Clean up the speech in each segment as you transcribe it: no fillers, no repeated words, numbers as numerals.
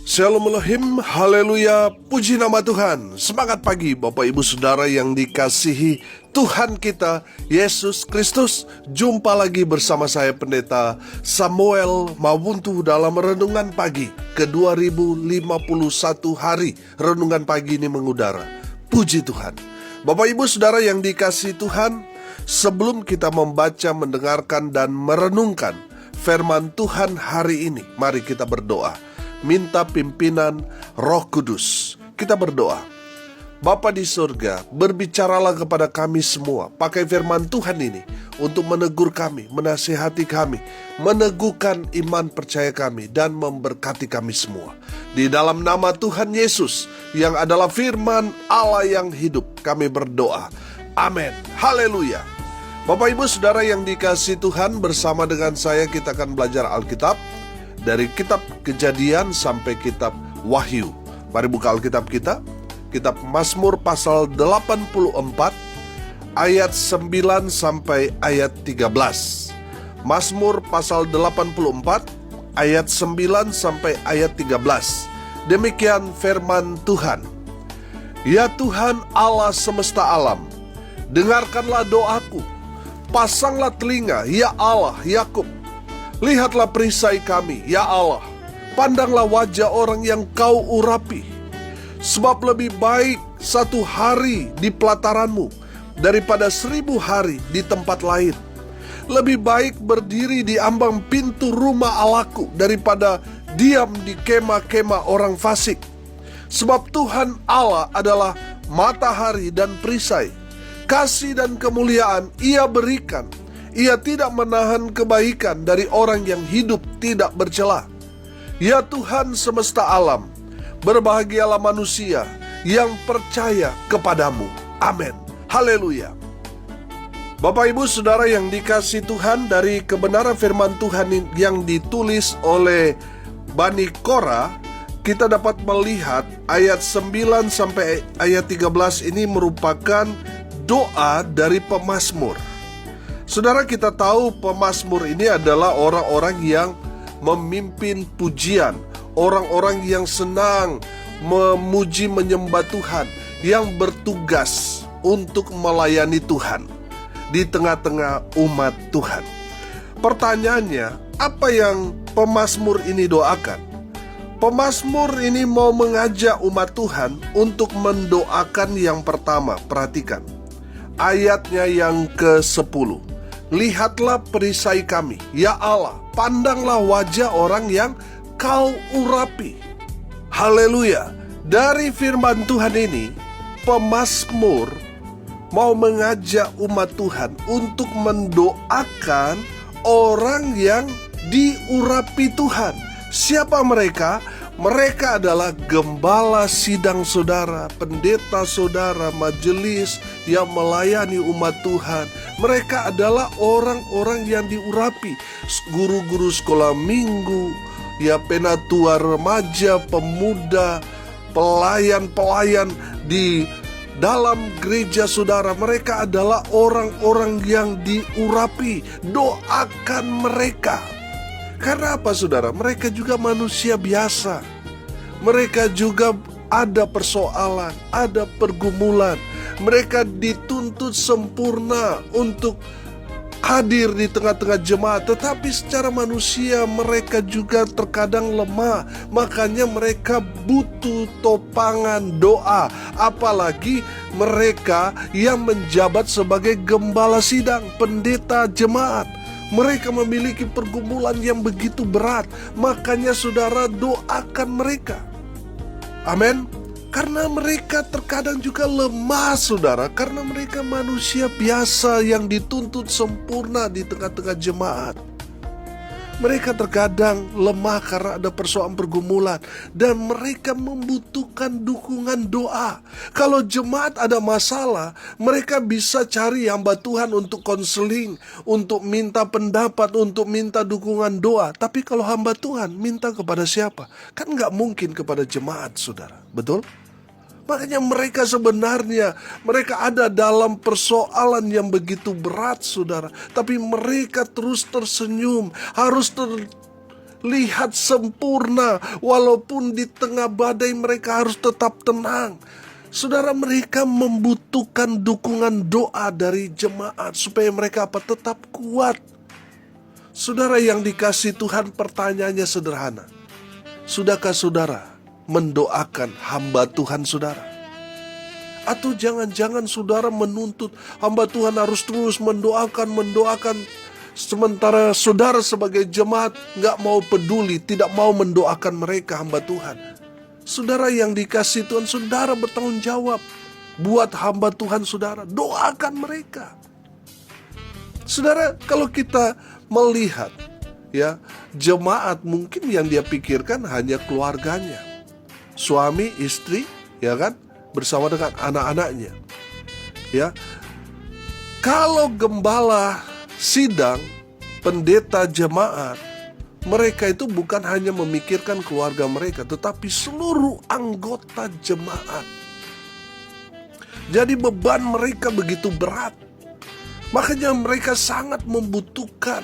Shalom Elohim, haleluya, puji nama Tuhan. Semangat pagi Bapak Ibu Saudara yang dikasihi Tuhan kita Yesus Kristus. Jumpa lagi bersama saya Pendeta Samuel Mawuntu dalam Renungan Pagi ke 2051 hari. Renungan pagi ini mengudara. Puji Tuhan. Bapak Ibu Saudara yang dikasihi Tuhan, sebelum kita membaca, mendengarkan, dan merenungkan firman Tuhan hari ini, mari kita berdoa. Minta pimpinan Roh Kudus. Kita berdoa. Bapa di surga, berbicaralah kepada kami semua. Pakai firman Tuhan ini untuk menegur kami, menasihati kami, meneguhkan iman percaya kami, dan memberkati kami semua. Di dalam nama Tuhan Yesus yang adalah firman Allah yang hidup, kami berdoa. Amin. Haleluya. Bapak Ibu Saudara yang dikasihi Tuhan, bersama dengan saya kita akan belajar Alkitab dari kitab Kejadian sampai kitab Wahyu. Mari buka Alkitab kita. Kitab Mazmur pasal 84 ayat 9 sampai ayat 13. Mazmur pasal 84 ayat 9 sampai ayat 13. Demikian firman Tuhan. Ya Tuhan Allah semesta alam, dengarkanlah doaku. Pasanglah telinga, ya Allah Yakub. Lihatlah perisai kami, ya Allah. Pandanglah wajah orang yang kau urapi. Sebab lebih baik satu hari di pelataranmu daripada 1000 hari di tempat lain. Lebih baik berdiri di ambang pintu rumah Allahku daripada diam di kemah-kemah orang fasik. Sebab Tuhan Allah adalah matahari dan perisai. Kasih dan kemuliaan Ia berikan. Ia tidak menahan kebaikan dari orang yang hidup tidak bercela. Ya Tuhan semesta alam, berbahagialah manusia yang percaya kepadamu. Amin. Haleluya. Bapak Ibu Saudara yang dikasihi Tuhan, dari kebenaran firman Tuhan yang ditulis oleh Bani Korah, kita dapat melihat ayat 9 sampai ayat 13 ini merupakan doa dari pemazmur. Saudara, kita tahu pemazmur ini adalah orang-orang yang memimpin pujian, orang-orang yang senang memuji menyembah Tuhan, yang bertugas untuk melayani Tuhan di tengah-tengah umat Tuhan. Pertanyaannya, apa yang pemazmur ini doakan? Pemazmur ini mau mengajak umat Tuhan untuk mendoakan yang pertama. Perhatikan ayatnya yang ke-10. Lihatlah perisai kami, ya Allah, pandanglah wajah orang yang kau urapi. Haleluya. Dari firman Tuhan ini, pemazmur mau mengajak umat Tuhan untuk mendoakan orang yang diurapi Tuhan. Siapa mereka? Mereka adalah gembala sidang saudara, pendeta saudara, majelis yang melayani umat Tuhan. Mereka adalah orang-orang yang diurapi, guru-guru sekolah minggu, ya penatua remaja, pemuda, pelayan-pelayan di dalam gereja saudara. Mereka adalah orang-orang yang diurapi. Doakan mereka. Karena apa saudara? Mereka juga manusia biasa. Mereka juga ada persoalan, ada pergumulan. Mereka dituntut sempurna untuk hadir di tengah-tengah jemaat. Tetapi secara manusia mereka juga terkadang lemah. Makanya mereka butuh topangan doa. Apalagi mereka yang menjabat sebagai gembala sidang, pendeta jemaat. Mereka memiliki pergumulan yang begitu berat. Makanya saudara, doakan mereka. Amin. Karena mereka terkadang juga lemah saudara. Karena mereka manusia biasa yang dituntut sempurna di tengah-tengah jemaat. Mereka terkadang lemah karena ada persoalan pergumulan. Dan mereka membutuhkan dukungan doa. Kalau jemaat ada masalah, mereka bisa cari hamba Tuhan untuk konseling, untuk minta pendapat, untuk minta dukungan doa. Tapi kalau hamba Tuhan minta kepada siapa? Kan gak mungkin kepada jemaat saudara. Betul? Makanya mereka sebenarnya mereka ada dalam persoalan yang begitu berat saudara. Tapi mereka terus tersenyum, harus lihat sempurna. Walaupun di tengah badai mereka harus tetap tenang. Saudara, mereka membutuhkan dukungan doa dari jemaat supaya mereka tetap kuat. Saudara yang dikasihi Tuhan, pertanyaannya sederhana. Sudahkah saudara mendoakan hamba Tuhan saudara? Atau jangan-jangan saudara menuntut hamba Tuhan harus terus mendoakan, sementara saudara sebagai jemaat gak mau peduli, tidak mau mendoakan mereka hamba Tuhan. Saudara yang dikasihi Tuhan, saudara bertanggung jawab buat hamba Tuhan saudara. Doakan mereka. Saudara, kalau kita melihat ya, jemaat mungkin yang dia pikirkan hanya keluarganya. Suami, istri, ya kan? Bersama dengan anak-anaknya. Ya. Kalau gembala sidang, pendeta jemaat, mereka itu bukan hanya memikirkan keluarga mereka, tetapi seluruh anggota jemaat. Jadi beban mereka begitu berat. Makanya mereka sangat membutuhkan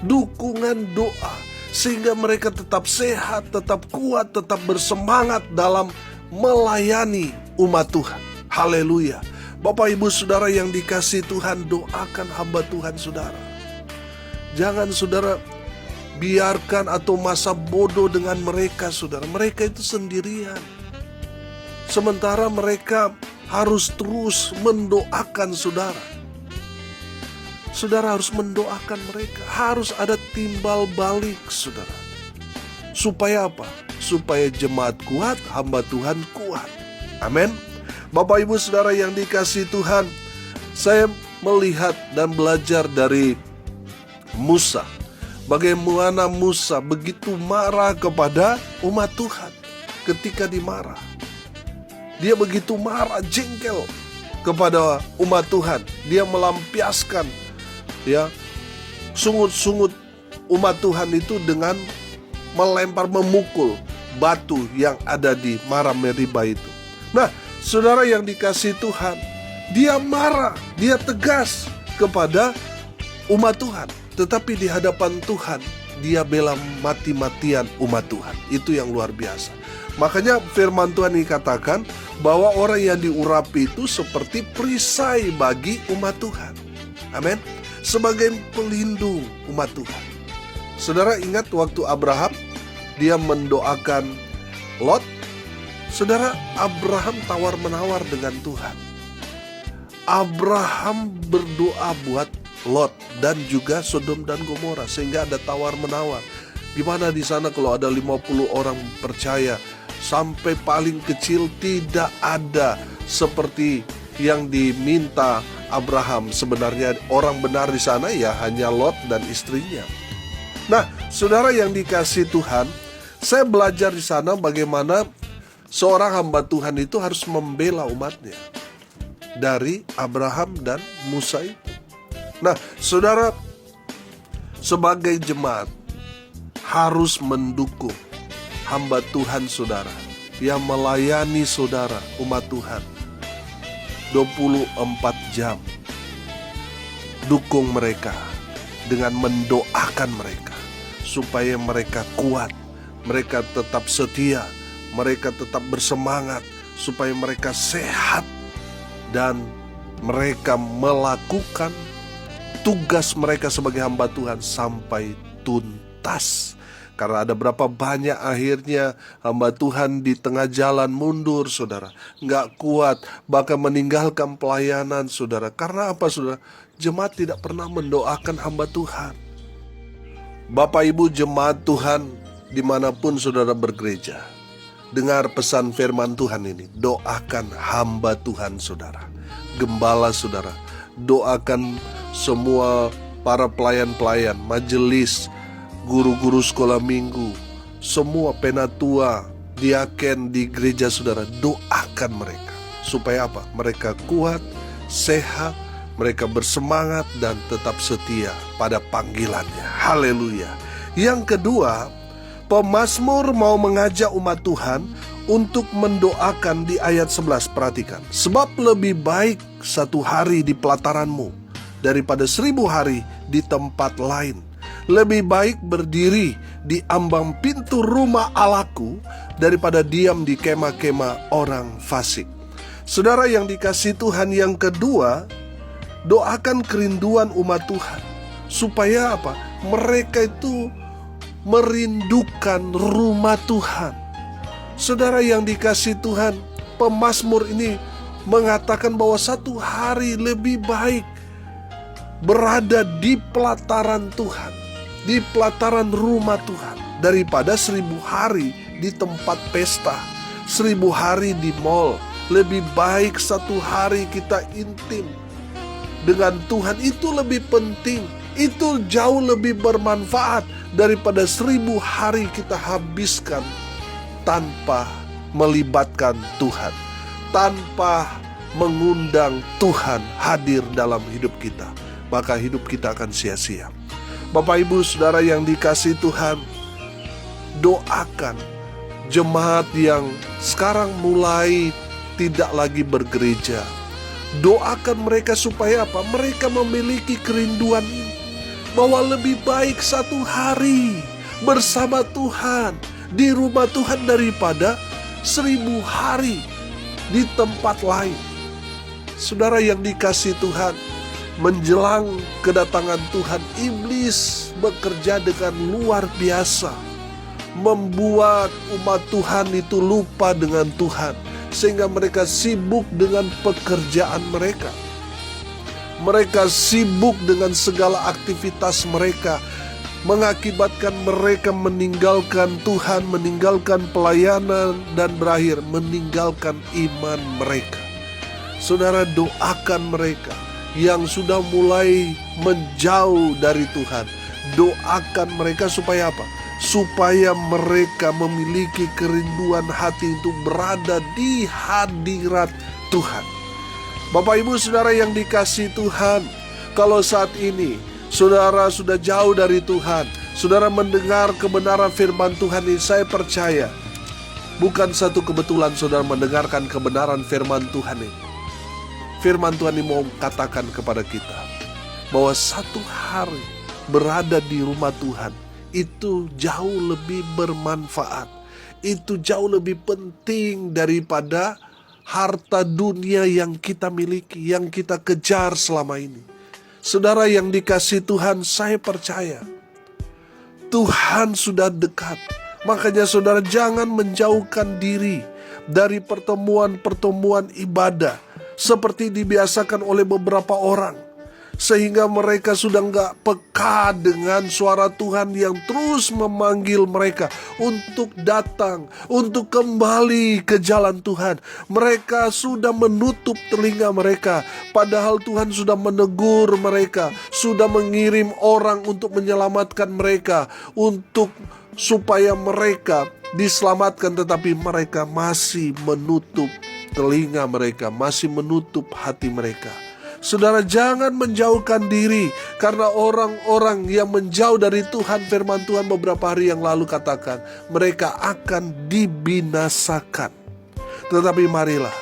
dukungan doa, sehingga mereka tetap sehat, tetap kuat, tetap bersemangat dalam melayani umat Tuhan. Haleluya. Bapak Ibu Saudara yang dikasihi Tuhan, doakan hamba Tuhan saudara. Jangan saudara biarkan atau masa bodoh dengan mereka saudara. Mereka itu sendirian. Sementara mereka harus terus mendoakan saudara. Saudara harus mendoakan mereka. Harus ada timbal balik saudara. Supaya apa? Supaya jemaat kuat, hamba Tuhan kuat. Amin. Bapak Ibu Saudara yang dikasihi Tuhan, saya melihat dan belajar dari Musa. Bagaimana Musa begitu marah kepada umat Tuhan ketika dimarah. Dia begitu marah, jengkel kepada umat Tuhan. Dia melampiaskan ya sungut-sungut umat Tuhan itu dengan melempar, memukul batu yang ada di Mara Meriba itu. Nah, saudara yang dikasihi Tuhan, dia marah, dia tegas kepada umat Tuhan. Tetapi di hadapan Tuhan, dia bela mati-matian umat Tuhan. Itu yang luar biasa. Makanya firman Tuhan dikatakan bahwa orang yang diurapi itu seperti perisai bagi umat Tuhan. Amin. Sebagai pelindung umat Tuhan. Saudara ingat waktu Abraham, dia mendoakan Lot. Saudara, Abraham tawar-menawar dengan Tuhan. Abraham berdoa buat Lot dan juga Sodom dan Gomora, sehingga ada tawar-menawar. Di mana di sana kalau ada 50 orang percaya, sampai paling kecil tidak ada seperti yang diminta Abraham. Sebenarnya orang benar di sana ya hanya Lot dan istrinya. Nah, saudara yang dikasihi Tuhan, saya belajar di sana bagaimana seorang hamba Tuhan itu harus membela umatnya dari Abraham dan Musa itu. Nah, saudara, sebagai jemaat harus mendukung hamba Tuhan saudara yang melayani saudara umat Tuhan 24 jam. Dukung mereka dengan mendoakan mereka supaya mereka kuat, mereka tetap setia, mereka tetap bersemangat, supaya mereka sehat dan mereka melakukan tugas mereka sebagai hamba Tuhan sampai tuntas. Karena ada berapa banyak akhirnya hamba Tuhan di tengah jalan mundur saudara, gak kuat, bahkan meninggalkan pelayanan saudara. Karena apa saudara? Jemaat tidak pernah mendoakan hamba Tuhan. Bapak Ibu jemaat Tuhan dimanapun saudara bergereja, dengar pesan firman Tuhan ini. Doakan hamba Tuhan saudara, gembala saudara, doakan semua para pelayan-pelayan, majelis, guru-guru sekolah minggu, semua penatua, diaken di gereja saudara. Doakan mereka supaya apa? Mereka kuat, sehat, mereka bersemangat dan tetap setia pada panggilannya. Haleluya. Yang kedua, pemazmur mau mengajak umat Tuhan untuk mendoakan di ayat 11. Perhatikan, sebab lebih baik 1 hari di pelataranmu daripada 1000 hari di tempat lain. Lebih baik berdiri di ambang pintu rumah Allahku daripada diam di kemah-kemah orang fasik. Saudara yang dikasihi Tuhan, yang kedua, doakan kerinduan umat Tuhan. Supaya apa? Mereka itu merindukan rumah Tuhan. Saudara yang dikasihi Tuhan, pemazmur ini mengatakan bahwa satu hari lebih baik berada di pelataran Tuhan, di pelataran rumah Tuhan, daripada 1000 hari di tempat pesta, 1000 hari di mall. Lebih baik satu hari kita intim dengan Tuhan, itu lebih penting, itu jauh lebih bermanfaat daripada 1000 hari kita habiskan tanpa melibatkan Tuhan, tanpa mengundang Tuhan hadir dalam hidup kita. Maka hidup kita akan sia-sia. Bapak Ibu Saudara yang dikasihi Tuhan, doakan jemaat yang sekarang mulai tidak lagi bergereja. Doakan mereka supaya apa? Mereka memiliki kerinduan ini, bahwa lebih baik satu hari bersama Tuhan di rumah Tuhan daripada 1000 hari di tempat lain. Saudara yang dikasihi Tuhan, menjelang kedatangan Tuhan, iblis bekerja dengan luar biasa, membuat umat Tuhan itu lupa dengan Tuhan, sehingga mereka sibuk dengan pekerjaan mereka. Mereka sibuk dengan segala aktivitas mereka, mengakibatkan mereka meninggalkan Tuhan, meninggalkan pelayanan, dan berakhir meninggalkan iman mereka. Saudara, doakan mereka yang sudah mulai menjauh dari Tuhan. Doakan mereka supaya apa? Supaya mereka memiliki kerinduan hati untuk berada di hadirat Tuhan. Bapak Ibu Saudara yang dikasihi Tuhan, kalau saat ini saudara sudah jauh dari Tuhan, saudara mendengar kebenaran firman Tuhan ini, saya percaya bukan satu kebetulan saudara mendengarkan kebenaran firman Tuhan ini. Firman Tuhan ini mau katakan kepada kita bahwa satu hari berada di rumah Tuhan itu jauh lebih bermanfaat, itu jauh lebih penting daripada harta dunia yang kita miliki, yang kita kejar selama ini. Saudara yang dikasihi Tuhan, saya percaya Tuhan sudah dekat. Makanya saudara jangan menjauhkan diri dari pertemuan-pertemuan ibadah seperti dibiasakan oleh beberapa orang, sehingga mereka sudah gak peka dengan suara Tuhan yang terus memanggil mereka untuk datang, untuk kembali ke jalan Tuhan. Mereka sudah menutup telinga mereka, padahal Tuhan sudah menegur mereka, sudah mengirim orang untuk menyelamatkan mereka, untuk supaya mereka diselamatkan, tetapi mereka masih menutup telinga mereka, masih menutup hati mereka. Saudara, jangan menjauhkan diri, karena orang-orang yang menjauh dari Tuhan, firman Tuhan beberapa hari yang lalu katakan, mereka akan dibinasakan. Tetapi marilah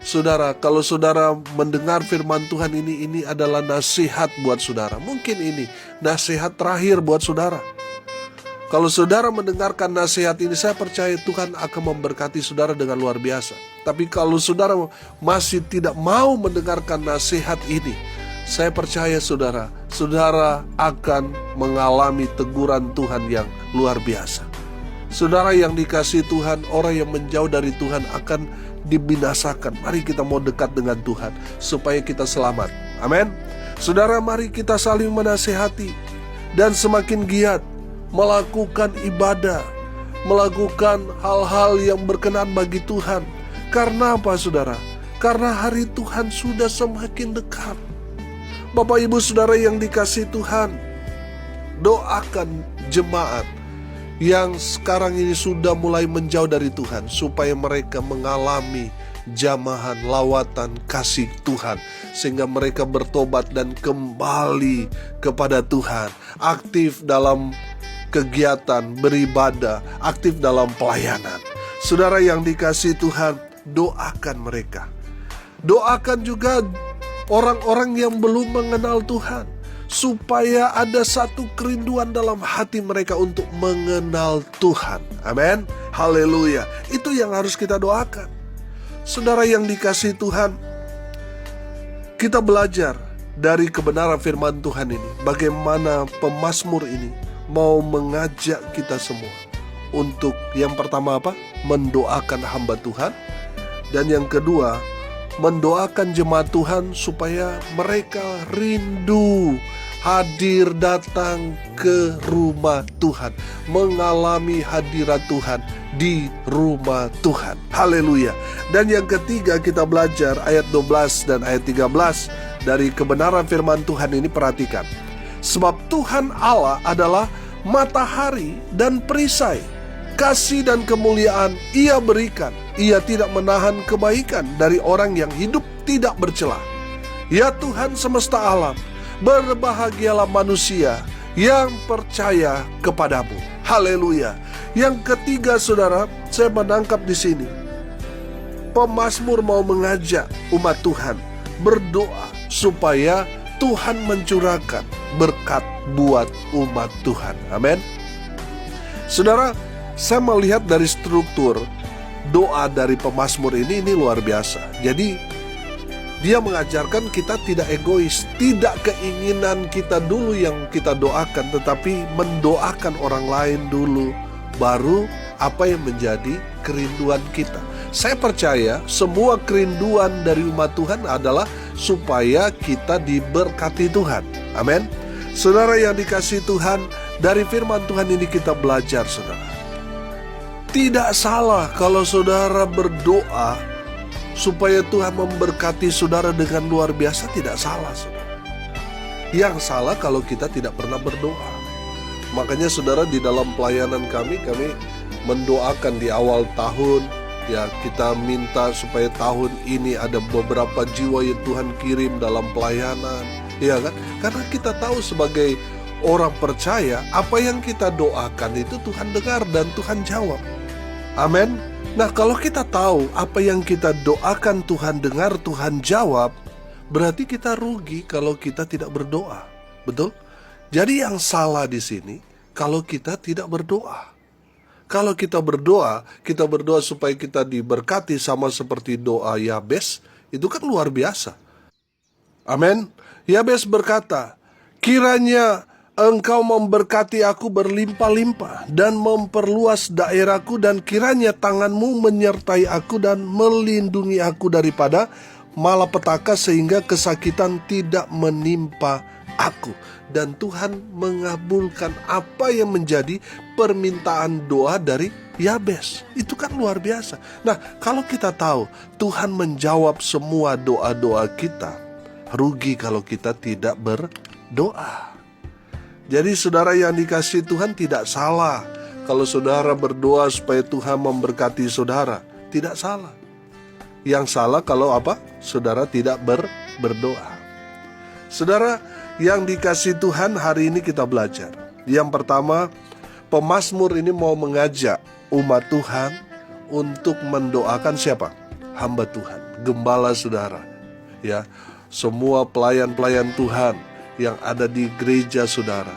saudara, kalau saudara mendengar firman Tuhan ini adalah nasihat buat saudara. Mungkin ini nasihat terakhir buat saudara. Kalau saudara mendengarkan nasihat ini, saya percaya Tuhan akan memberkati saudara dengan luar biasa. Tapi kalau saudara masih tidak mau mendengarkan nasihat ini, saya percaya saudara akan mengalami teguran Tuhan yang luar biasa. Saudara yang dikasihi Tuhan, orang yang menjauh dari Tuhan akan dibinasakan. Mari kita mau dekat dengan Tuhan supaya kita selamat. Amin. Saudara, mari kita saling menasihati dan semakin giat melakukan ibadah, melakukan hal-hal yang berkenan bagi Tuhan. Karena apa saudara? Karena hari Tuhan sudah semakin dekat. Bapak Ibu Saudara yang dikasihi Tuhan, doakan jemaat yang sekarang ini sudah mulai menjauh dari Tuhan, supaya mereka mengalami jamahan lawatan kasih Tuhan, sehingga mereka bertobat dan kembali kepada Tuhan, aktif dalam kegiatan beribadah, aktif dalam pelayanan. Saudara yang dikasihi Tuhan, doakan mereka. Doakan juga orang-orang yang belum mengenal Tuhan, supaya ada satu kerinduan dalam hati mereka untuk mengenal Tuhan. Amin. Haleluya. Itu yang harus kita doakan. Saudara yang dikasihi Tuhan, kita belajar dari kebenaran firman Tuhan ini, bagaimana pemazmur ini mau mengajak kita semua untuk yang pertama apa? Mendoakan hamba Tuhan. Dan yang kedua, mendoakan jemaat Tuhan supaya mereka rindu hadir datang ke rumah Tuhan, mengalami hadirat Tuhan di rumah Tuhan. Haleluya. Dan yang ketiga, kita belajar ayat 12 dan ayat 13 dari kebenaran firman Tuhan ini. Perhatikan, sebab Tuhan Allah adalah matahari dan perisai, kasih dan kemuliaan Ia berikan. Ia tidak menahan kebaikan dari orang yang hidup tidak bercela. Ya Tuhan semesta alam, berbahagialah manusia yang percaya kepadamu. Haleluya. Yang ketiga, saudara, saya menangkap di sini, pemazmur mau mengajak umat Tuhan berdoa supaya Tuhan mencurahkan berkat buat umat Tuhan. Amin. Saudara, saya melihat dari struktur doa dari pemazmur ini luar biasa. Jadi dia mengajarkan kita tidak egois, tidak keinginan kita dulu yang kita doakan, tetapi mendoakan orang lain dulu, baru apa yang menjadi kerinduan kita. Saya percaya semua kerinduan dari umat Tuhan adalah supaya kita diberkati Tuhan. Amin. Saudara yang dikasihi Tuhan, dari firman Tuhan ini kita belajar, saudara, tidak salah kalau saudara berdoa supaya Tuhan memberkati saudara dengan luar biasa, tidak salah, saudara. Yang salah kalau kita tidak pernah berdoa. Makanya saudara, di dalam pelayanan kami mendoakan di awal tahun, ya, kita minta supaya tahun ini ada beberapa jiwa yang Tuhan kirim dalam pelayanan, ya kan? Karena kita tahu sebagai orang percaya, apa yang kita doakan itu Tuhan dengar dan Tuhan jawab. Amin. Nah, kalau kita tahu apa yang kita doakan Tuhan dengar, Tuhan jawab, berarti kita rugi kalau kita tidak berdoa. Betul? Jadi yang salah di sini kalau kita tidak berdoa. Kalau kita berdoa supaya kita diberkati sama seperti doa Yabes, itu kan luar biasa. Amin. Yabes berkata, kiranya Engkau memberkati aku berlimpah-limpah dan memperluas daerahku, dan kiranya tanganmu menyertai aku dan melindungi aku daripada malapetaka sehingga kesakitan tidak menimpa aku. Dan Tuhan mengabulkan apa yang menjadi permintaan doa dari Yabes. Itu kan luar biasa. Nah, kalau kita tahu Tuhan menjawab semua doa-doa kita, rugi kalau kita tidak berdoa. Jadi saudara yang dikasihi Tuhan, tidak salah kalau saudara berdoa supaya Tuhan memberkati saudara. Tidak salah. Yang salah kalau apa? Saudara tidak berdoa. Saudara yang dikasihi Tuhan, hari ini kita belajar. Yang pertama, pemazmur ini mau mengajak umat Tuhan untuk mendoakan siapa? Hamba Tuhan, gembala saudara. Ya, semua pelayan-pelayan Tuhan yang ada di gereja saudara,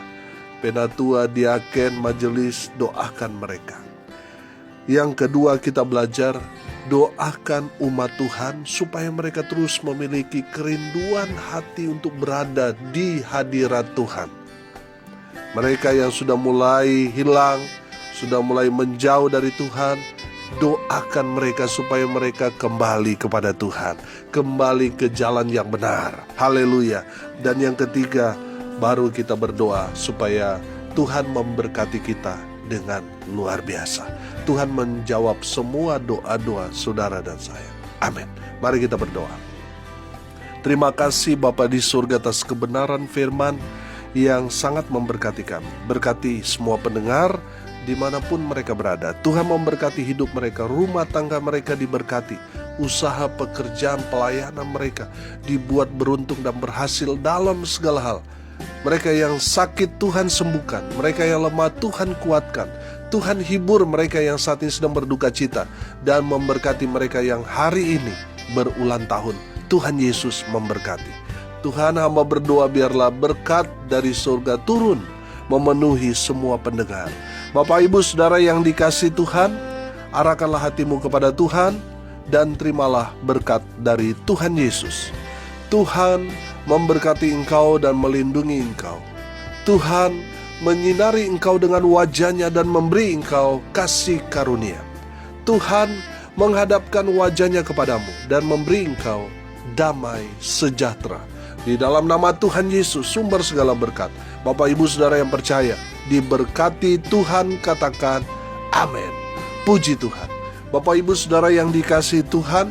penatua, diaken, majelis, doakan mereka. Yang kedua, kita belajar doakan umat Tuhan supaya mereka terus memiliki kerinduan hati untuk berada di hadirat Tuhan. Mereka yang sudah mulai hilang, sudah mulai menjauh dari Tuhan, doakan mereka supaya mereka kembali kepada Tuhan, kembali ke jalan yang benar. Haleluya. Dan yang ketiga, baru kita berdoa supaya Tuhan memberkati kita dengan luar biasa. Tuhan menjawab semua doa-doa saudara dan saya. Amin. Mari kita berdoa. Terima kasih Bapa di surga atas kebenaran firman yang sangat memberkati kami. Berkati semua pendengar dimanapun mereka berada. Tuhan memberkati hidup mereka, rumah tangga mereka diberkati, usaha, pekerjaan, pelayanan mereka dibuat beruntung dan berhasil dalam segala hal. Mereka yang sakit Tuhan sembuhkan, mereka yang lemah Tuhan kuatkan, Tuhan hibur mereka yang saat ini sedang berduka cita, dan memberkati mereka yang hari ini berulang tahun. Tuhan Yesus memberkati. Tuhan, hamba berdoa biarlah berkat dari surga turun memenuhi semua pendengar. Bapak Ibu Saudara yang dikasihi Tuhan, arahkanlah hatimu kepada Tuhan dan terimalah berkat dari Tuhan Yesus. Tuhan memberkati engkau dan melindungi engkau. Tuhan menyinari engkau dengan wajah-Nya dan memberi engkau kasih karunia. Tuhan menghadapkan wajah-Nya kepadamu dan memberi engkau damai sejahtera. Di dalam nama Tuhan Yesus, sumber segala berkat. Bapak Ibu Saudara yang percaya, diberkati Tuhan, katakan amin. Puji Tuhan. Bapak Ibu Saudara yang dikasihi Tuhan,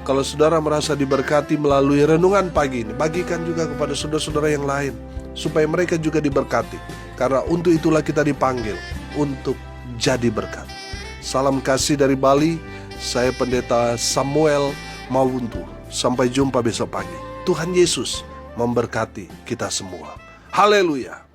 kalau saudara merasa diberkati melalui renungan pagi ini, bagikan juga kepada saudara-saudara yang lain, supaya mereka juga diberkati. Karena untuk itulah kita dipanggil, untuk jadi berkat. Salam kasih dari Bali, saya Pendeta Samuel Mawuntu. Sampai jumpa besok pagi. Tuhan Yesus memberkati kita semua. Haleluya.